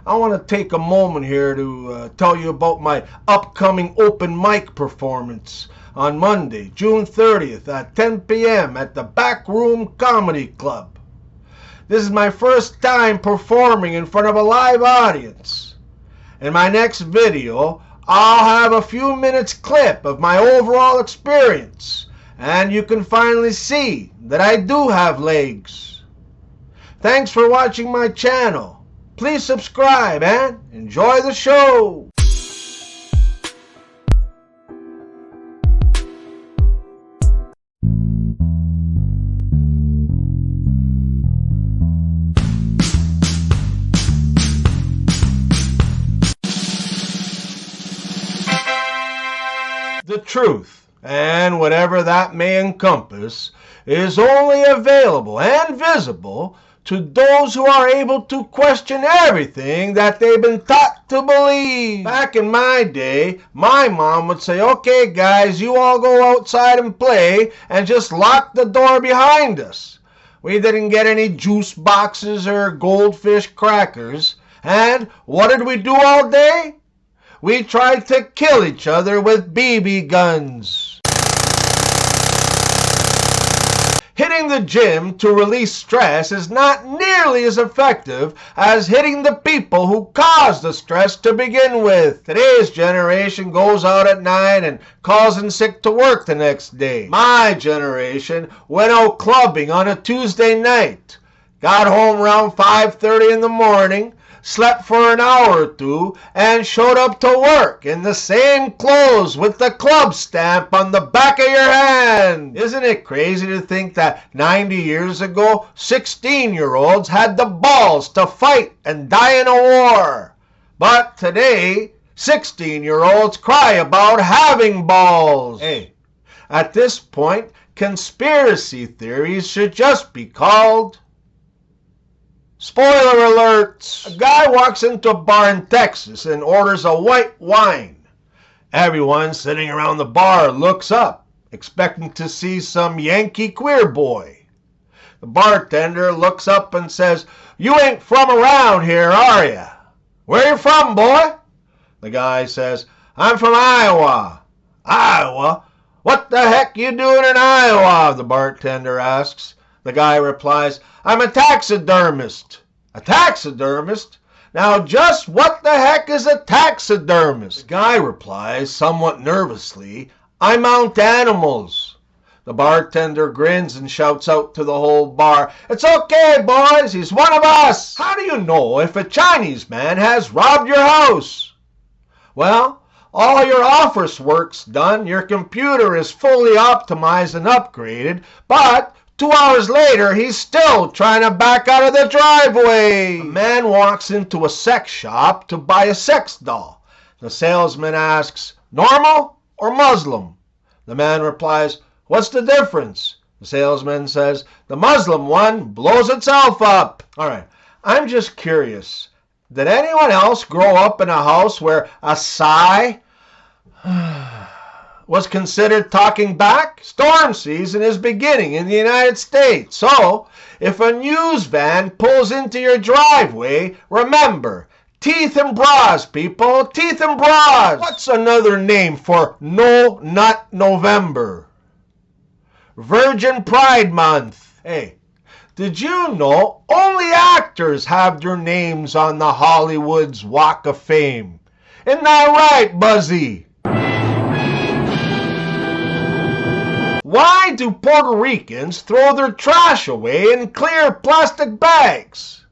I want to take a moment here to tell you about my upcoming open mic performance on Monday, June 30th at 10 p.m. at the Backroom Comedy Club. This is my first time performing in front of a live audience. In my next video, I'll have a few minutes clip of my overall experience, and you can finally see that I do have legs. Thanks for watching my channel. Please subscribe and enjoy the show. The truth, and whatever that may encompass, is only available and visible to those who are able to question everything that they've been taught to believe. Back in my day, my mom would say, "Okay guys, you all go outside and play and just lock the door behind us." We didn't get any juice boxes or goldfish crackers. And what did we do all day? We tried to kill each other with BB guns. Hitting the gym to release stress is not nearly as effective as hitting the people who caused the stress to begin with. Today's generation goes out at night and calls in sick to work the next day. My generation went out clubbing on a Tuesday night, got home around 5:30 in the morning, slept for an hour or two, and showed up to work in the same clothes with the club stamp on the back of your hand. Isn't it crazy to think that 90 years ago, 16-year-olds had the balls to fight and die in a war? But today, 16-year-olds cry about having balls. Hey, at this point, conspiracy theories should just be called spoiler alerts. A guy walks into a bar in Texas and orders a white wine. Everyone sitting around the bar looks up, expecting to see some Yankee queer boy. The bartender looks up and says, "You ain't from around here, are ya? Where you from, boy?" The guy says, "I'm from Iowa." "Iowa? What the heck you doing in Iowa?" the bartender asks. The guy replies, "I'm a taxidermist." "A taxidermist? Now just what the heck is a taxidermist?" The guy replies somewhat nervously, "I mount animals." The bartender grins and shouts out to the whole bar, "It's okay, boys, he's one of us." How do you know if a Chinese man has robbed your house? Well, all your office work's done, your computer is fully optimized and upgraded, but 2 hours later, he's still trying to back out of the driveway. A man walks into a sex shop to buy a sex doll. The salesman asks, "Normal or Muslim?" The man replies, "What's the difference?" The salesman says, "The Muslim one blows itself up." All right, I'm just curious. Did anyone else grow up in a house where a sigh was considered talking back? Storm season is beginning in the United States, so if a news van pulls into your driveway, remember, teeth and bras, people, teeth and bras. What's another name for No Nut November? Virgin Pride Month. Hey, did you know only actors have their names on the Hollywood's Walk of Fame? Isn't that right, Buzzy? Why do Puerto Ricans throw their trash away in clear plastic bags?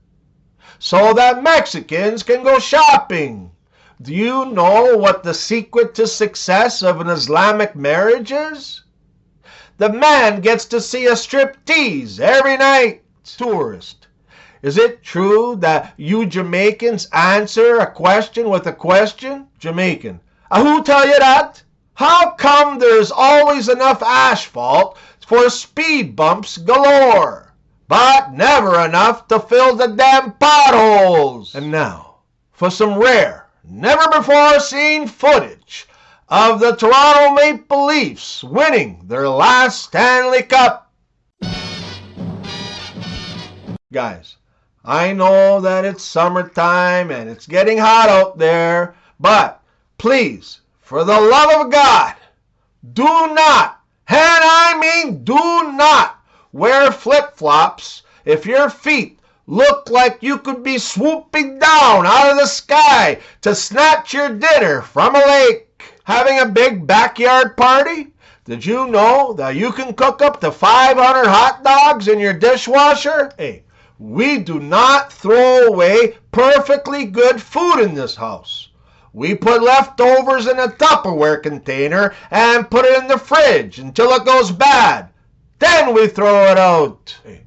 So that Mexicans can go shopping. Do you know what the secret to success of an Islamic marriage is? The man gets to see a striptease every night. Tourist, is it true that you Jamaicans answer a question with a question? Jamaican, who tell you that? How come there's always enough asphalt for speed bumps galore, but never enough to fill the damn potholes? And now, for some rare, never-before-seen footage of the Toronto Maple Leafs winning their last Stanley Cup. Guys, I know that it's summertime and it's getting hot out there, but please, for the love of God, do not, and I mean do not, wear flip-flops if your feet look like you could be swooping down out of the sky to snatch your dinner from a lake. Having a big backyard party? Did you know that you can cook up to 500 hot dogs in your dishwasher? Hey, we do not throw away perfectly good food in this house. We put leftovers in a Tupperware container and put it in the fridge until it goes bad. Then we throw it out. Hey,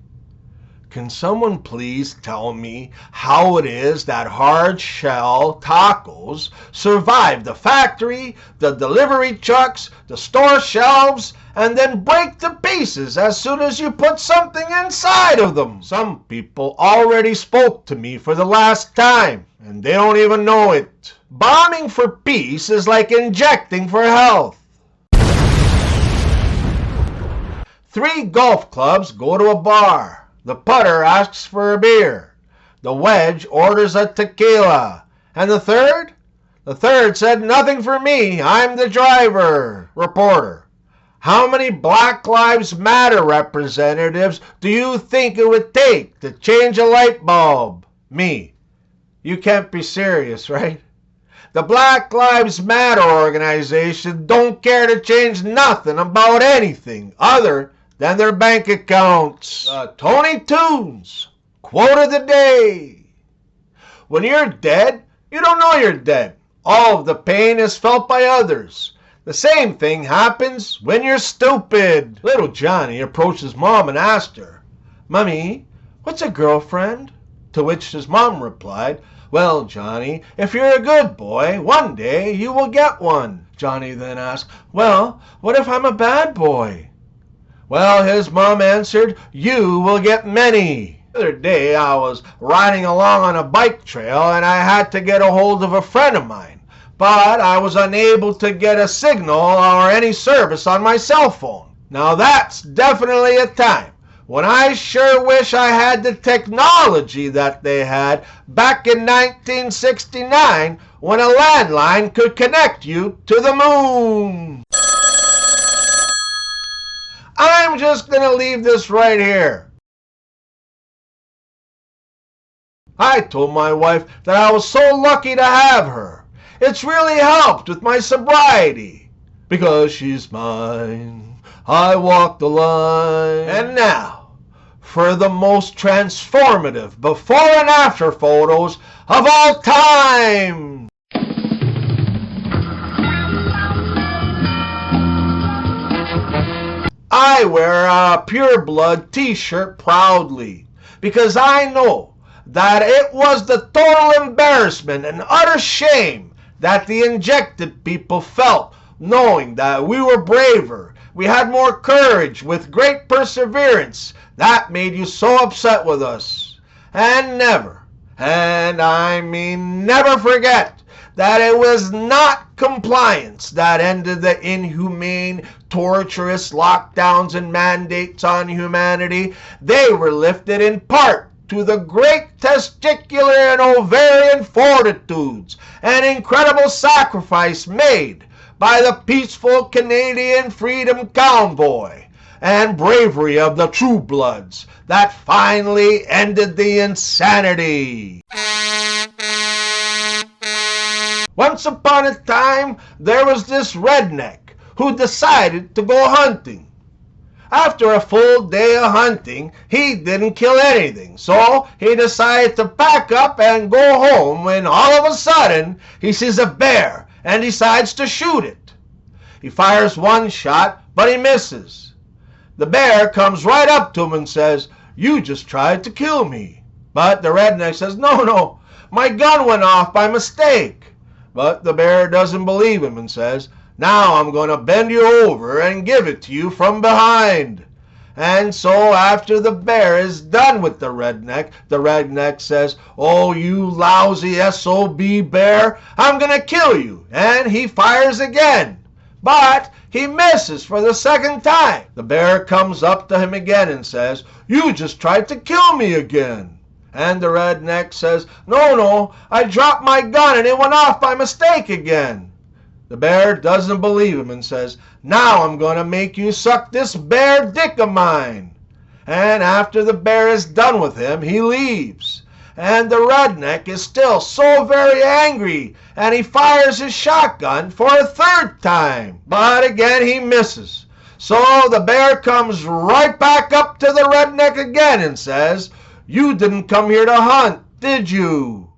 can someone please tell me how it is that hard shell tacos survive the factory, the delivery trucks, the store shelves, and then break to pieces as soon as you put something inside of them? Some people already spoke to me for the last time, and they don't even know it. Bombing for peace is like injecting for health. 3 golf clubs go to a bar. The putter asks for a beer. The wedge orders a tequila. And the third? The third said, "Nothing for me. I'm the driver." Reporter: how many Black Lives Matter representatives do you think it would take to change a light bulb? Me: you can't be serious, right? The Black Lives Matter organization don't care to change nothing about anything other than their bank accounts. Tony Toons, quote of the day: when you're dead, you don't know you're dead. All of the pain is felt by others. The same thing happens when you're stupid. Little Johnny approached his mom and asked her, "Mommy, what's a girlfriend?" To which his mom replied, "Well, Johnny, if you're a good boy, one day you will get one." Johnny then asked, "Well, what if I'm a bad boy?" Well, his mom answered, "You will get many." The other day I was riding along on a bike trail and I had to get a hold of a friend of mine, but I was unable to get a signal or any service on my cell phone. Now that's definitely a time when I sure wish I had the technology that they had back in 1969 when a landline could connect you to the moon. I'm just going to leave this right here. I told my wife that I was so lucky to have her. It's really helped with my sobriety. Because she's mine, I walk the line. And now, for the most transformative before and after photos of all time. I wear a Pure Blood t-shirt proudly because I know that it was the total embarrassment and utter shame that the injected people felt, knowing that we were braver, we had more courage with great perseverance, that made you so upset with us. And never, and I mean never forget that it was not compliance that ended the inhumane, torturous lockdowns and mandates on humanity. They were lifted in part to the great testicular and ovarian fortitudes and incredible sacrifice made by the peaceful Canadian Freedom Convoy and bravery of the True Bloods that finally ended the insanity. Once upon a time, there was this redneck who decided to go hunting. After a full day of hunting, he didn't kill anything, so he decided to pack up and go home when all of a sudden he sees a bear and decides to shoot it. He fires one shot, but he misses. The bear comes right up to him and says, "You just tried to kill me." But the redneck says, No, my gun went off by mistake." But the bear doesn't believe him and says, "Now I'm going to bend you over and give it to you from behind." And so after the bear is done with the redneck says, "Oh, you lousy SOB bear, I'm going to kill you." And he fires again. But he misses for the second time. The bear comes up to him again and says, "You just tried to kill me again." And the redneck says, no, I dropped my gun and it went off by mistake again. The bear doesn't believe him and says, now I'm going to make you suck this bear dick of mine. And after the bear is done with him, he leaves. And the redneck is still so very angry, and he fires his shotgun for a third time. But again he misses. So the bear comes right back up to the redneck again and says, you didn't come here to hunt, did you?